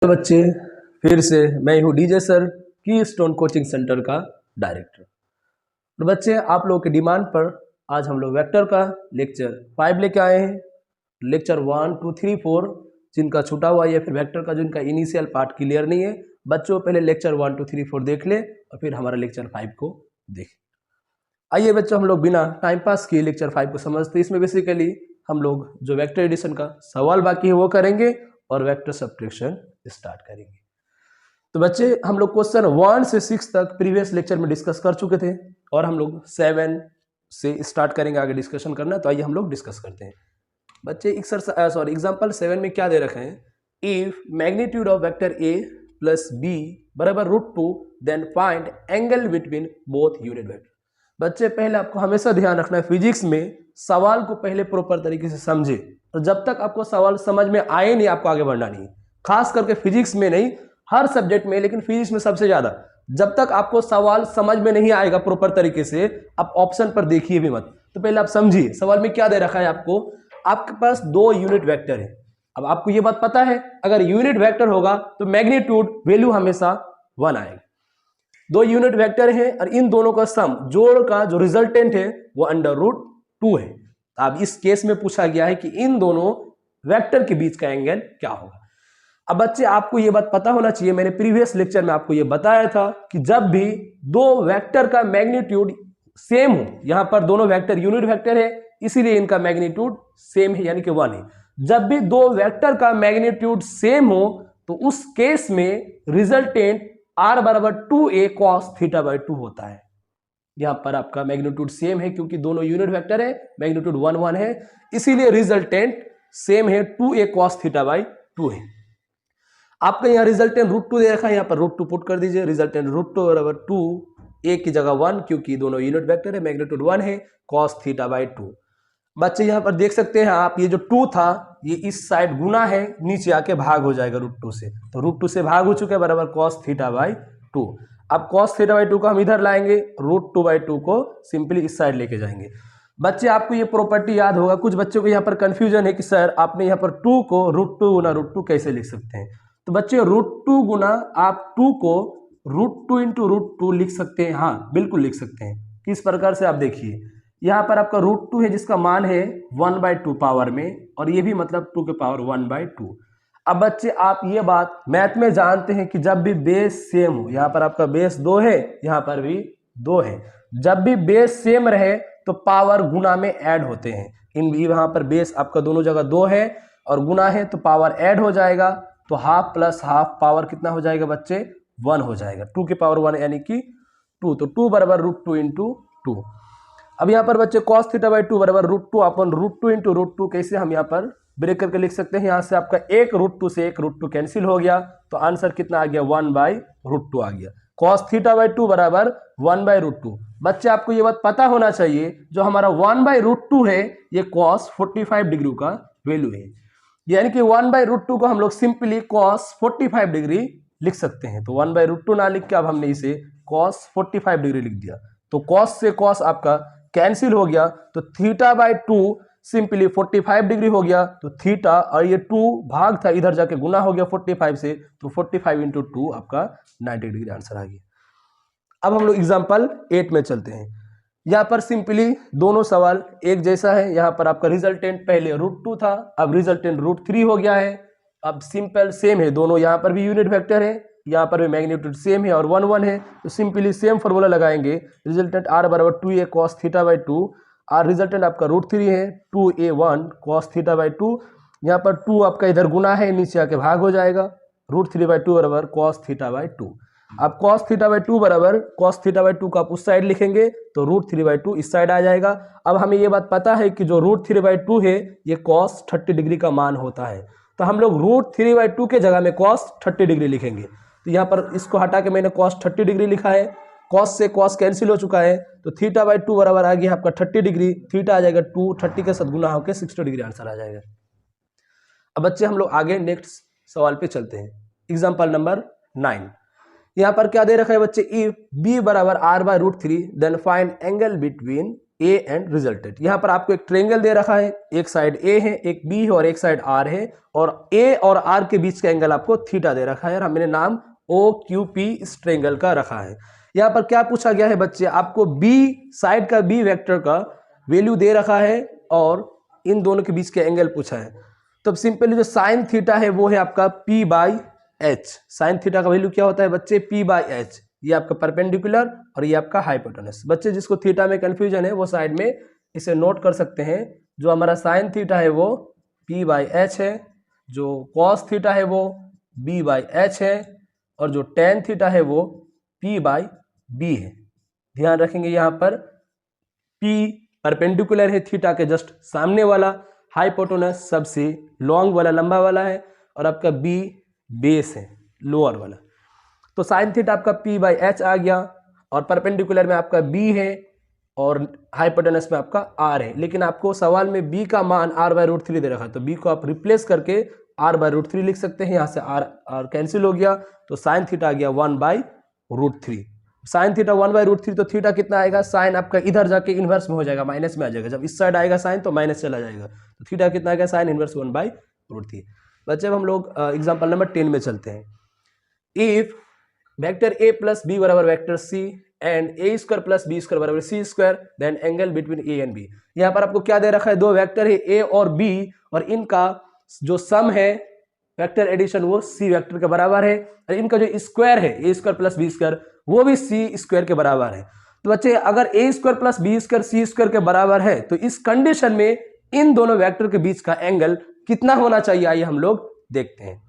तो बच्चे फिर से मैं हूँ डीजे सर की स्टोन कोचिंग सेंटर का डायरेक्टर। तो बच्चे आप लोगों के डिमांड पर आज हम लोग वेक्टर का लेक्चर 5 लेके आए हैं। लेक्चर 1, 2, 3, 4 जिनका छूटा हुआ है या फिर वेक्टर का जिनका इनिशियल पार्ट क्लियर नहीं है, बच्चों पहले लेक्चर 1, 2, 3, 4 देख ले और फिर हमारा लेक्चर 5 को देखें। आइए बच्चों हम लोग बिना टाइम पास किए लेक्चर 5 को समझते। इसमें बेसिकली हम लोग जो वेक्टर एडिशन का सवाल बाकी है वो करेंगे और वेक्टर सब्ट्रैक्शन स्टार्ट करेंगे। तो बच्चे हम लोग क्वेश्चन 1 से 6 तक प्रीवियस लेक्चर में डिस्कस कर चुके थे और हम लोग 7 से स्टार्ट करेंगे आगे डिस्कशन करना। तो आइए हम लोग डिस्कस करते हैं। बच्चे एग्जांपल 7 में क्या दे रखे हैं, if magnitude of vector A plus B बराबर √2 then find angle between both unit vector. बच्चे पहले आपको हमेशा ध्यान रखना है फिजिक्स में सवाल को पहले प्रॉपर तरीके से समझे, तो जब तक आपको सवाल समझ में आए नहीं आपको आगे बढ़ना नहीं। खास करके फिजिक्स में नहीं, हर सब्जेक्ट में, लेकिन फिजिक्स में सबसे ज्यादा। जब तक आपको सवाल समझ में नहीं आएगा प्रॉपर तरीके से आप ऑप्शन पर देखिए भी मत। तो पहले आप समझिए सवाल में क्या दे रखा है आपको। आपके पास 2 यूनिट वेक्टर है। अब आपको ये बात पता है अगर यूनिट वेक्टर होगा तो मैग्नीट्यूड वैल्यू हमेशा 1 आएगा। 2 यूनिट वेक्टर है और इन दोनों का सम जोड़ का जो रिजल्टेंट है वो √2 है। अब इस केस में पूछा गया है कि इन दोनों वेक्टर के बीच का एंगल क्या होगा। अब बच्चे आपको यह बात पता होना चाहिए, मैंने प्रीवियस लेक्चर में आपको यह बताया था कि जब भी 2 वेक्टर का मैग्नीट्यूड सेम हो, यहां पर दोनों वेक्टर यूनिट वेक्टर है इसीलिए इनका मैग्नीट्यूड सेम है यानी कि 1 है। जब भी 2 वेक्टर का मैग्नीट्यूड सेम हो तो उस केस में रिजल्टेंट r बराबर 2a cos θ/2 होता है। यहां पर आपका मैग्नीट्यूड सेम है क्योंकि दोनों यूनिट वेक्टर है, मैग्नीट्यूड 1, 1 है, इसीलिए रिजल्टेंट सेम है, 2a cos θ/2 है। आपका यहाँ रिजल्टेंट √2 दे रखा है, यहाँ पर √2 पुट कर दीजिए। रिजल्टेंट √2 बराबर 2, a की जगह 1 क्योंकि दोनों यूनिट वेक्टर है, मैग्नीट्यूड 1 है, cos θ/2। बच्चे यहाँ पर देख सकते हैं आप, ये जो 2 था ये इस साइड गुना है, नीचे आके भाग हो जाएगा √2 से, तो √2 से भाग हो चुका है बराबर cos θ/2। अब cos θ/2 को हम इधर लाएंगे, √2/2 को सिंपली इस साइड लेके जाएंगे। बच्चे आपको ये प्रॉपर्टी याद होगा, कुछ बच्चों को यहाँ पर कंफ्यूजन है कि सर आपने यहाँ पर 2 को √2 गुना √2 कैसे लिख सकते हैं। तो बच्चे √2 गुना आप 2 को √2 इंटू √2 लिख सकते हैं। हाँ बिल्कुल लिख सकते हैं। किस प्रकार से आप देखिए, यहाँ पर आपका √2 है जिसका मान है 1/2 पावर में, और ये भी मतलब 2 के पावर 1/2। अब बच्चे आप ये बात मैथ में जानते हैं कि जब भी बेस सेम हो, यहाँ पर आपका बेस 2 है, यहाँ पर भी 2 है, जब भी बेस सेम रहे तो पावर गुना में ऐड होते हैं। इन यहाँ पर बेस आपका दोनों जगह 2 है और गुना है तो पावर ऐड हो जाएगा, तो हाफ प्लस हाफ पावर कितना हो जाएगा बच्चे, 1 हो जाएगा। 2 के पावर 1 यानी कि 2, तो 2 बराबर √2 इंटू 2। अब यहाँ पर बच्चे cos θ/2 बराबर √2 अपन √2 इंटू √2 कैसे हम यहाँ पर ब्रेक करके लिख सकते हैं। यहाँ से आपका एक √2 से एक √2 कैंसिल हो गया, तो आंसर कितना आ गया, 1/√2 आ गया। cos θ/2 बराबर 1/√2। बच्चे आपको ये बात पता होना चाहिए, जो हमारा 1/√2 है ये cos 45 डिग्री का वैल्यू है, यानी कि 1/√2 को हम लोग सिंपली cos 45 डिग्री लिख सकते हैं। तो 1/√2 ना लिख के अब हमने इसे cos 45 डिग्री लिख दिया, तो cos से cos आपका कैंसिल हो गया, तो θ/2 सिंपली 45 डिग्री हो गया, तो थीटा और ये 2 भाग था इधर जाके गुना हो गया 45 से, तो 45 इंटू 2 आपका 90 डिग्री आंसर आ गया। अब हम लोग एग्जाम्पल 8 में चलते हैं। यहाँ पर सिंपली दोनों सवाल एक जैसा है। यहाँ पर आपका रिजल्टेंट पहले √2 था, अब रिजल्टेंट √3 हो गया है। अब सिंपल सेम है दोनों, यहाँ पर भी यूनिट वेक्टर है, यहाँ पर भी मैग्नीट्यूड सेम है और 1, 1 है, तो सिंपली सेम फॉर्मूला लगाएंगे। रिजल्टेंट r बराबर 2a cos θ/2, और रिजल्टेंट आपका √3 है 2a1 cos θ/2। यहाँ पर 2 आपका इधर गुना है, नीचे आके भाग हो जाएगा, √3/2 बराबर cos θ/2। अब cos θ/2 बराबर cos θ/2 को आप उस साइड लिखेंगे तो √3/2 इस साइड आ जाएगा। अब हमें ये बात पता है कि जो √3/2 है ये cos 30 डिग्री का मान होता है, तो हम लोग √3/2 के जगह में cos 30 डिग्री लिखेंगे। तो यहाँ पर इसको हटा के मैंने cos 30 डिग्री लिखा है, cos से cos कैंसिल हो चुका है, तो θ/2 बराबर आ गया आपका 30 डिग्री, थीटा आ जाएगा 2, 30 के साथ गुना होकर 60 डिग्री आंसर आ जाएगा। अब बच्चे हम लोग आगे नेक्स्ट सवाल पे चलते हैं। Example number 9। यहाँ पर क्या दे रखा है बच्चे, इफ b बराबर r/√3 then find angle between A and resultant. यहाँ पर आपको एक ट्रायंगल दे रखा है, एक साइड ए है, एक बी है और एक साइड आर है, और ए और आर के बीच का एंगल आपको थीटा दे रखा है और हमने नाम ओ क्यू पी इस ट्रायंगल का रखा है। यहाँ पर क्या पूछा गया है बच्चे, आपको बी साइड का बी वेक्टर का वैल्यू दे रखा है और इन दोनों के बीच के एंगल पूछा है। तो सिंपली जो साइन थीटा है वो है आपका P by H. Sine theta का वैल्यू क्या होता है बच्चे, पी बाई एच। ये आपका परपेंडिकुलर और ये आपका हाइपोटेनस। बच्चे जिसको थीटा में कंफ्यूजन है वो साइड में इसे नोट कर सकते हैं। जो हमारा साइन थीटा है वो पी बाई एच है, जो कॉस थीटा है वो बी बाई एच है, और जो टेन थीटा है वो पी बाई बी है। ध्यान रखेंगे यहाँ पर पी परपेंडिकुलर है थीटा के जस्ट सामने वाला, हाइपोटेनस सबसे लॉन्ग वाला लंबा वाला है, और आपका बी बेस है लोअर वाला। तो साइन थीटा आपका पी बाई एच आ गया, और परपेंडिकुलर में आपका बी है और हाइपोटेनस में आपका आर है। लेकिन आपको सवाल में बी का मान आर बाई रूट थ्री दे रखा है, तो बी को आप रिप्लेस करके आर बाई रूट थ्री लिख सकते हैं। यहाँ से आर कैंसिल हो गया, तो साइन थीटा आ गया one by root three. Sine theta one by root three, तो थीटा कितना आएगा, साइन आपका इधर जाके इनवर्स में हो जाएगा, माइनस में आ जाएगा। जब इस साइड आएगा साइन तो माइनस चला जाएगा, तो थीटा कितना आएगा, sine inverse one by root three. बच्चे अब हम लोग एग्जाम्पल नंबर 10 में चलते हैं। If vector A plus B बराबर vector C and A square plus B square बराबर C square, then angle between A and B. यहाँ पर आपको क्या दे रखा है, दो वेक्टर है ए और बी, और इनका जो सम है वेक्टर एडिशन वो सी वेक्टर के बराबर है, और इनका जो स्क्वायर है A square plus B square वो भी सी स्क्वायर के बराबर है। तो बच्चे अगर ए स्क्वायर प्लस बी स्क्वायर सी स्क्वायर के बराबर है, तो इस कंडीशन में इन दोनों वेक्टर के बीच का एंगल कितना होना चाहिए, आइए हम लोग देखते हैं।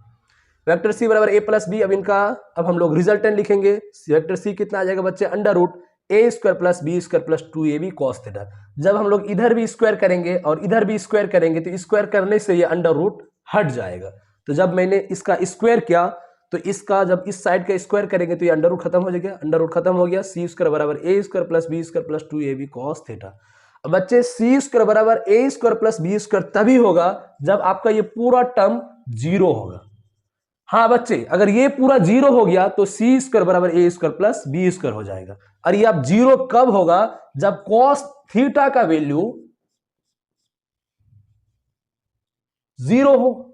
वेक्टर सी बराबर ए प्लस बी, अब हम लोग रिजल्टेंट लिखेंगे। वेक्टर सी कितना आ जाएगा बच्चे, under root A square plus B square plus two A B cos theta. जब हम लोग इधर भी स्क्वायर करेंगे और इधर भी स्क्वायर करेंगे तो स्क्वायर करने से ये अंडर रूट हट जाएगा। तो जब मैंने इसका स्क्वायर किया तो इसका जब इस साइड का स्क्वायर करेंगे तो ये अंडर रूट खत्म हो जाएगा, अंडर रूट खत्म हो गया। सी स्क्वायर बराबर A square plus B square plus two A B cos theta. अब बच्चे सी स्क्वायर बराबर A square plus B square तभी होगा जब आपका ये पूरा टर्म जीरो होगा। हाँ बच्चे, अगर ये पूरा जीरो हो गया तो सी स्क्वायर बराबर A square plus B square हो जाएगा। और ये अब जीरो कब होगा, जब कॉस थीटा का वैल्यू जीरो हो।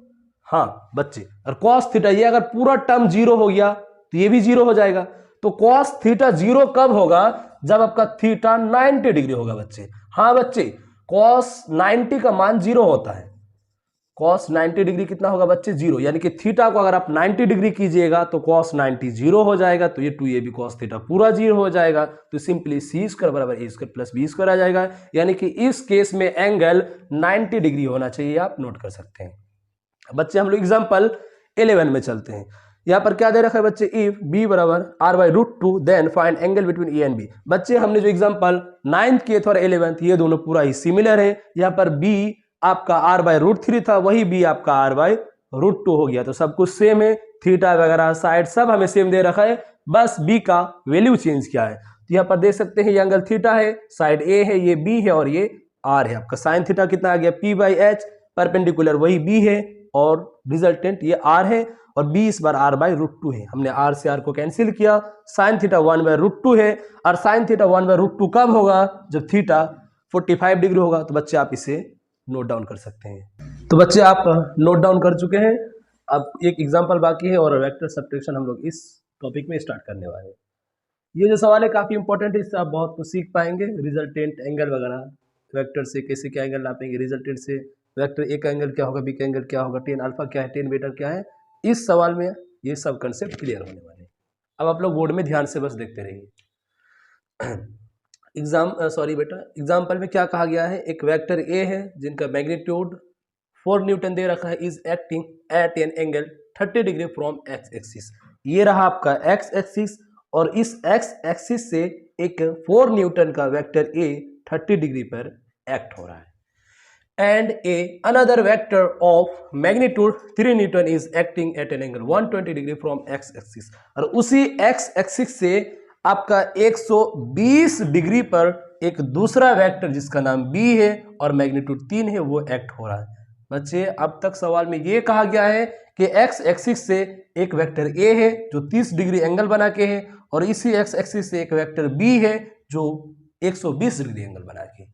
हाँ बच्चे, और कॉस थीटा ये अगर पूरा टर्म जीरो हो गया तो ये भी जीरो हो जाएगा। तो कॉस थीटा जीरो कब होगा, जब आपका थीटा 90 डिग्री होगा बच्चे। हाँ बच्चे, कॉस 90 का मान जीरो होता है। कॉस 90 डिग्री कितना होगा बच्चे, जीरो। यानी कि थीटा को अगर आप 90 डिग्री कीजिएगा तो कॉस 90 जीरो हो जाएगा, तो ये 2ab कॉस थीटा पूरा जीरो हो जाएगा। तो सिंपली सी स्क्वायर बराबर A square plus B square आ जाएगा। यानी कि इस केस में एंगल 90 डिग्री होना चाहिए, आप नोट कर सकते हैं। बच्चे हम लोग एग्जाम्पल 11 में चलते हैं। यहाँ पर क्या दे रखा है बच्चे, इफ बी बराबर R by root two then find angle between A and B. बच्चे हमने जो एग्जाम्पल 9th किए थे और 11th, ये दोनों पूरा ही सिमिलर है। यहाँ पर बी आपका आर बाई रूट थ्री था, वही बी आपका आर बाई रूट टू हो गया। तो सब कुछ सेम है, थीटा वगैरह साइड सब हमें सेम दे रखा है, बस बी का वैल्यू चेंज किया है। तो यहाँ पर देख सकते हैं ये एंगल थीटा है, साइड ए है, ये बी है और ये आर है। आपका साइन थीटा कितना आ गया, पी बाई एच, परपेंडिकुलर वही बी है और रिजल्टेंट ये आर है, और बी इस बार आर बाई रूट टू है। हमने आर से आर को कैंसिल किया। Sine theta one by root two है, और sine theta one by root two कब होगा, जब थीटा 45 डिग्री होगा। तो बच्चे आप इसे नोट डाउन कर सकते हैं। तो बच्चे आप नोट डाउन कर चुके हैं। अब एक एग्जांपल बाकी है और वेक्टर सब्ट्रैक्शन हम लोग इस टॉपिक में स्टार्ट करने वाले हैं। ये जो सवाल है काफ़ी इंपॉर्टेंट है, इससे आप बहुत कुछ सीख पाएंगे। रिजल्टेंट एंगल वगैरह, वेक्टर से कैसे क्या एंगल नापेंगे, रिजल्टेंट से वेक्टर ए का एंगल क्या होगा, बी का एंगल क्या होगा, टेन अल्फा क्या है, टेन बीटा क्या है। इस सवाल में ये सब कंसेप्ट क्लियर होने वाले हैं। अब आप लोग बोर्ड में ध्यान से बस देखते रहिए। एग्जाम्पल में क्या कहा गया है, एक वेक्टर ए है जिनका मैग्नीट्यूड 4 न्यूटन दे रखा है, is acting at an angle 30 degree from X axis. ये रहा आपका एक्स एक्सिस, और इस एक्स एक्सिस से एक 4 न्यूटन का वेक्टर ए 30 डिग्री पर एक्ट हो रहा है। And a another vector of magnitude 3 Newton is acting at an angle 120 degree from X axis. और उसी एक्स एक्सिस से आपका 120 डिग्री पर एक दूसरा वेक्टर जिसका नाम b है और मैग्नीट्यूड 3 है वो एक्ट हो रहा है। बच्चे अब तक सवाल में ये कहा गया है कि x एक्सिस से एक वेक्टर a है जो 30 डिग्री एंगल बना के है, और इसी x एक्सिस से एक वेक्टर b है जो 120 डिग्री एंगल बना के।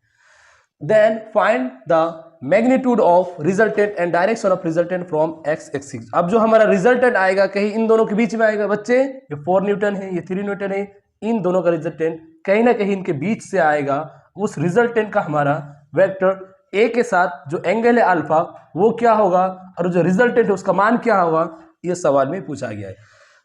Then find the magnitude of resultant and direction of resultant from X axis. अब जो हमारा रिजल्टेंट आएगा कहीं इन दोनों के बीच में आएगा बच्चे, ये 4 न्यूटन है, ये 3 न्यूटन है, इन दोनों का रिजल्टेंट कहीं ना कहीं इनके बीच से आएगा। उस रिजल्टेंट का हमारा वेक्टर ए के साथ जो एंगल है अल्फा वो क्या होगा, और जो रिजल्टेंट है उसका मान क्या होगा, ये सवाल में पूछा गया है।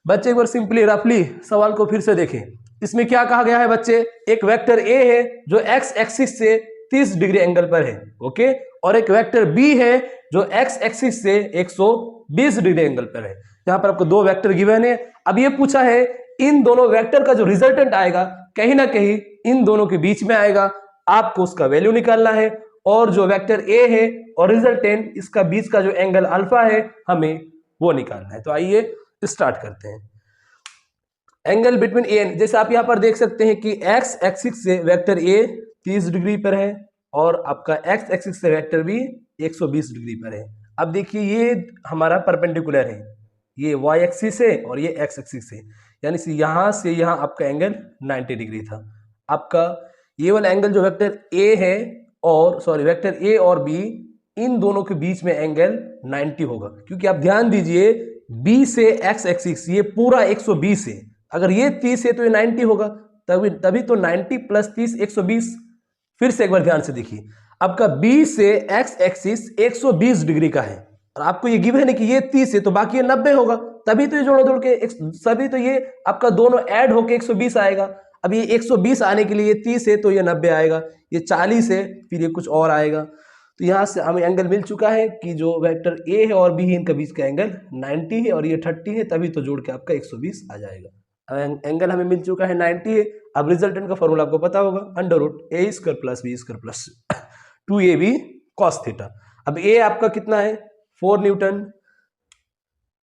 बच्चे एक बार सिंपली रफली सवाल को फिर से देखें। इसमें क्या कहा गया है बच्चे, एक वेक्टर ए है जो एक्स एक्सिस से 30 डिग्री एंगल पर है, ओके, और एक वेक्टर बी है जो एक्स एक्सिस से 120 डिग्री एंगल पर है। यहां पर आपको दो वेक्टर गिवन है। अब ये पूछा है इन दोनों वेक्टर का जो रिजल्टेंट आएगा कहीं ना कहीं इन दोनों के बीच में आएगा, आपको उसका वैल्यू निकालना है, और जो वेक्टर ए है और रिजल्टेंट इसका बीच का जो एंगल अल्फा है हमें वो निकालना है। तो आइए स्टार्ट करते हैं। एंगल बिटवीन ए एंड, जैसे आप यहां पर देख सकते हैं कि एक्स एक्सिस से वेक्टर ए 30 डिग्री पर है और आपका एक्स एक्सिस से वेक्टर बी 120 डिग्री पर है। अब देखिए ये हमारा परपेंडिकुलर है, ये वाई एक्सिस है और ये एक्स एक्सिस है, यानी यहां से यहां आपका एंगल 90 डिग्री था। आपका ये वाला एंगल जो वेक्टर ए है और वेक्टर ए और बी, इन दोनों के बीच में एंगल 90 होगा, क्योंकि आप ध्यान दीजिए बी से एक्स एक्सिस ये पूरा 120 है, अगर ये 30 है तो ये 90 होगा, तभी तो 90 प्लस 30 120। फिर से एक बार ध्यान से देखिए, आपका बी से एक्स एक्सिस 120 डिग्री का है और आपको ये गिवन है कि ये 30 है तो बाकी ये 90 होगा, तभी तो ये जोड़ के सभी तो ये आपका दोनों ऐड होके 120 आएगा। अब ये 120 आने के लिए ये 30 है तो ये 90 आएगा, ये 40 है फिर ये कुछ और आएगा। तो यहाँ से हमें एंगल मिल चुका है कि जो वेक्टर ए है और बी है इनका बीच का एंगल 90 है और ये 30 है, तभी तो जोड़ के आपका 120 आ जाएगा। एंगल हमें मिल चुका है 90 है। अब रिजल्टेंट का फॉर्मूला आपको पता होगा, under root A square plus B square plus 2ab cos theta. अब ए आपका कितना है 4 न्यूटन,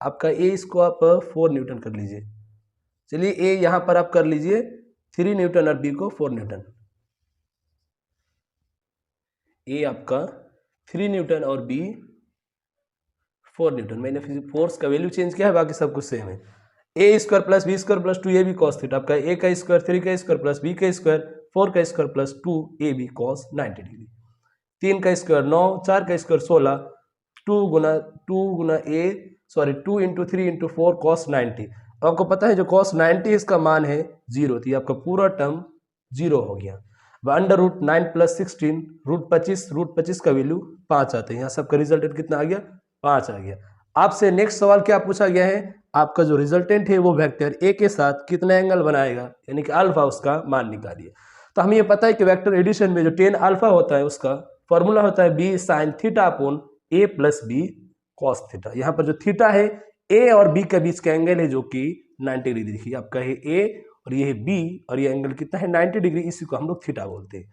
आपका ए इसको आप 4 न्यूटन कर लीजिए। चलिए ए यहां पर आप कर लीजिए 3 न्यूटन और बी को 4 न्यूटन। ए आपका 3 न्यूटन और बी 4 न्यूटन। मैंने फोर्स का वैल्यू चेंज किया है, बाकी सब कुछ सेम है। A square plus B square plus 2ab cos theta, आपका ए का स्क्वायर 3 का स्क्वायर प्लस बी का स्क्वायर 4 का square plus 2ab cos 90 degree. 3 का स्क्वायर 9, 4 का स्क्वायर 16, 2 इंटू 3 इंटू 4 cos 90। आपको पता है जो cos 90 इसका मान है 0, तो ये आपका पूरा टर्म 0 हो गया। अंडर रूट 9 प्लस 16 रूट 25 का वैल्यू 5 आते हैं। यहाँ सबका रिजल्टेंट कितना आ गया 5 आ गया। आपसे नेक्स्ट सवाल क्या पूछा गया है, आपका जो रिजल्टेंट है वो वेक्टर ए के साथ कितना एंगल बनाएगा, यानी कि अल्फा उसका मान निकालिए। तो हमें ये पता है कि वेक्टर एडिशन में जो tan अल्फा होता है उसका फॉर्मूला होता है बी साइन थीटा अपॉन ए प्लस बी कॉस थीटा। यहाँ पर जो थीटा है ए और बी के बीच का एंगल है जो कि 90 डिग्री। देखिए आपका है ए और ये है बी और ये एंगल कितना है 90 डिग्री, इसी को हम लोग थीटा बोलते हैं।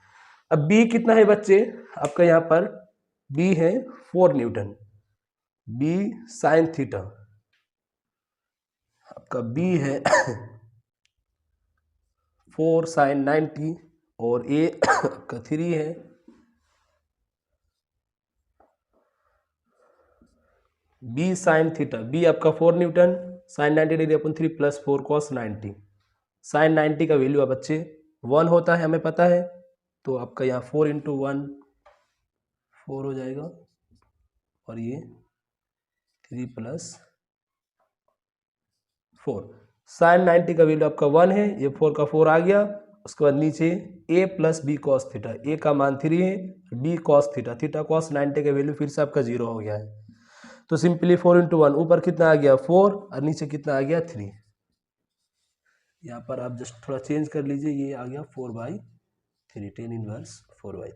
अब बी कितना है बच्चे, आपका यहाँ पर बी है 4 न्यूटन, बी साइन थीटा, आपका बी है 4 साइन 90 और ए आपका 3 है बी साइन थीटा। बी आपका 4 न्यूटन साइन 90 डिग्री अपन 3 प्लस 4 कॉस 90। साइन 90 का वैल्यू बच्चे 1 होता है हमें पता है, तो आपका यहाँ 4 इंटू 1 4 हो जाएगा और ये 3 प्लस 4। साइन 90 का वैल्यू आपका 1 है, ये 4 का 4 आ गया। उसके बाद नीचे a plus B cos theta, a का मान 3 है, b cos theta, theta cos 90 का वैल्यू फिर से आपका 0 हो गया है। तो सिंपली 4 इंटू 1, ऊपर कितना आ गया 4 और नीचे कितना आ गया 3। यहाँ पर आप जस्ट थोड़ा चेंज कर लीजिए, ये आ गया 4/3, tan इनवर्स 4/3।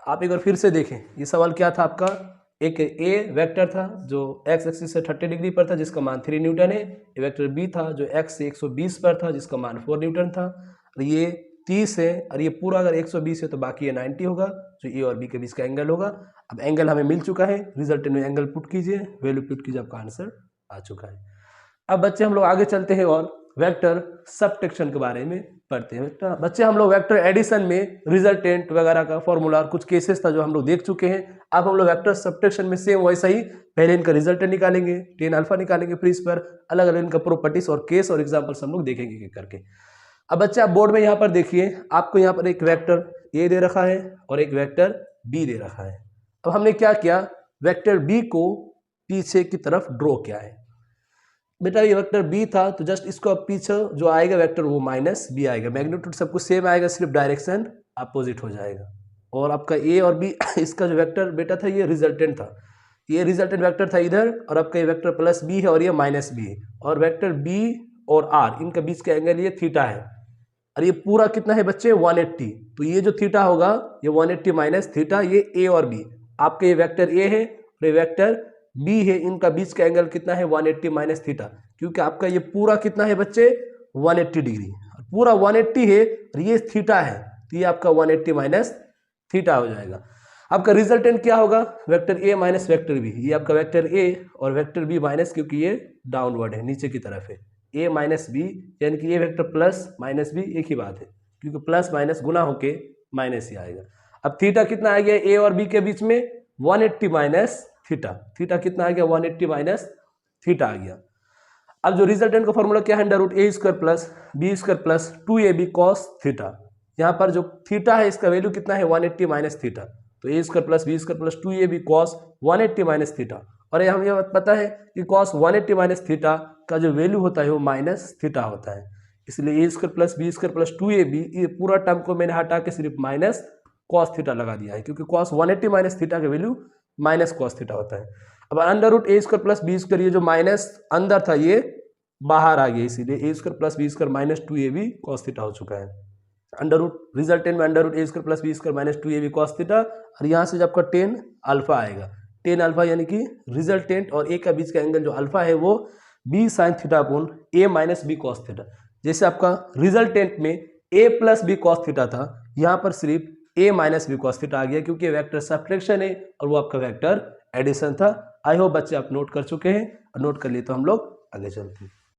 आप एक बार फिर से देखें, ये सवाल क्या था आपका, एक ए वेक्टर था जो एक्स एक्सिस से 30 डिग्री पर था जिसका मान 3 न्यूटन है, ये वेक्टर बी था जो एक्स से 120 पर था जिसका मान 4 न्यूटन था, और ये 30 है और ये पूरा अगर 120 है तो बाकी ये 90 होगा, जो ए और बी के बीच का एंगल होगा। अब एंगल हमें मिल चुका है, रिजल्ट में एंगल पुट कीजिए, वैल्यू पुट कीजिए, आपका आंसर आ चुका है। अब बच्चे हम लोग आगे चलते हैं और वेक्टर सबट्रैक्शन के बारे में पढ़ते हैं। बच्चे हम लोग वेक्टर एडिशन में रिजल्टेंट वगैरह का फॉर्मूला और कुछ केसेस था जो हम लोग देख चुके हैं। अब हम लोग वेक्टर सबट्रैक्शन में सेम वैसा ही पहले इनका रिजल्टेंट निकालेंगे, tan अल्फा निकालेंगे, फिर इस पर अलग अलग इनका प्रॉपर्टीज और केस और एग्जांपल्स हम लोग देखेंगे करके। अब बच्चे आप बोर्ड में यहाँ पर देखिए, आपको यहाँ पर एक वेक्टर ए दे रखा है और एक वेक्टर बी दे रखा है। अब हमने क्या किया, वेक्टर बी को पीछे की तरफ ड्रॉ किया है। बेटा ये वेक्टर बी था तो जस्ट इसको अब पीछे जो आएगा वेक्टर वो माइनस बी आएगा, मैग्नीट्यूड सब कुछ सेम आएगा, सिर्फ डायरेक्शन अपोजिट हो जाएगा। और आपका ए और बी इसका जो वेक्टर बेटा था ये रिजल्टेंट था, ये रिजल्टेंट वेक्टर था इधर, और आपका ये वेक्टर प्लस बी है और ये माइनस बी है, और वेक्टर बी और आर इनका बीच का एंगल ये थीटा है, और ये पूरा कितना है बच्चे 180। तो ये जो थीटा होगा ये 180 माइनस थीटा, ये ए और बी, आपके ये वेक्टर ए है और ये वेक्टर बी है, इनका बीच का एंगल कितना है 180 माइनस थीटा, क्योंकि आपका ये पूरा कितना है बच्चे 180 डिग्री, पूरा 180 है और ये थीटा है, तो ये आपका 180 माइनस थीटा हो जाएगा। आपका रिजल्टेंट क्या होगा, vector A minus vector B, ये आपका वेक्टर ए और वेक्टर बी माइनस, क्योंकि ये डाउनवर्ड है, नीचे की तरफ है, ए माइनस बी, यानी कि ये वेक्टर प्लस माइनस बी एक ही बात है, क्योंकि प्लस माइनस गुना होके माइनस ही आएगा। अब थीटा कितना आ गया ए और बी के बीच में 180 माइनस थीटा, थीटा कितना आ गया 180 माइनस थीटा आ गया। अब जो रिजल्टेंट का फॉर्मूला क्या है, under root A square plus B square plus 2ab cos theta, यहाँ पर जो थीटा है इसका वैल्यू कितना है 180 माइनस थीटा, तो A square plus B square plus 2ab cos 180 minus theta, और ये हमें पता है कि कॉस 180 माइनस थीटा का जो वैल्यू होता है वो माइनस थीटा होता है, इसलिए A square plus B square plus 2ab, ये पूरा टर्म को मैंने हटा के सिर्फ माइनस कॉस थीटा लगा दिया है, क्योंकि कॉस 180 माइनस थीटा का वैल्यू माइनस कॉस थीटा होता है। अब under root A square plus B square, ये जो माइनस अंदर था ये बाहर आ गया, इसीलिए A square plus B square minus 2ab cos theta हो चुका है। अंडर रूट रिजल्टेंट में under root A square plus B square minus 2ab cos theta, और यहाँ से जब आपका टेन अल्फा आएगा, टेन अल्फा यानी कि रिजल्टेंट और ए का बीच का एंगल जो अल्फा है वो बी साइन थीटा अपॉन ए माइनस बी कॉस थीटा। जैसे आपका रिजल्टेंट में ए प्लस बी कॉस थीटा था, यहाँ पर सिर्फ ए माइनस बी कॉस थीटा आ गया, क्योंकि वेक्टर सब्ट्रैक्शन है और वो आपका वेक्टर एडिशन था। आई होप बच्चे आप नोट कर चुके हैं, और नोट कर लिए तो हम लोग आगे चलते हैं।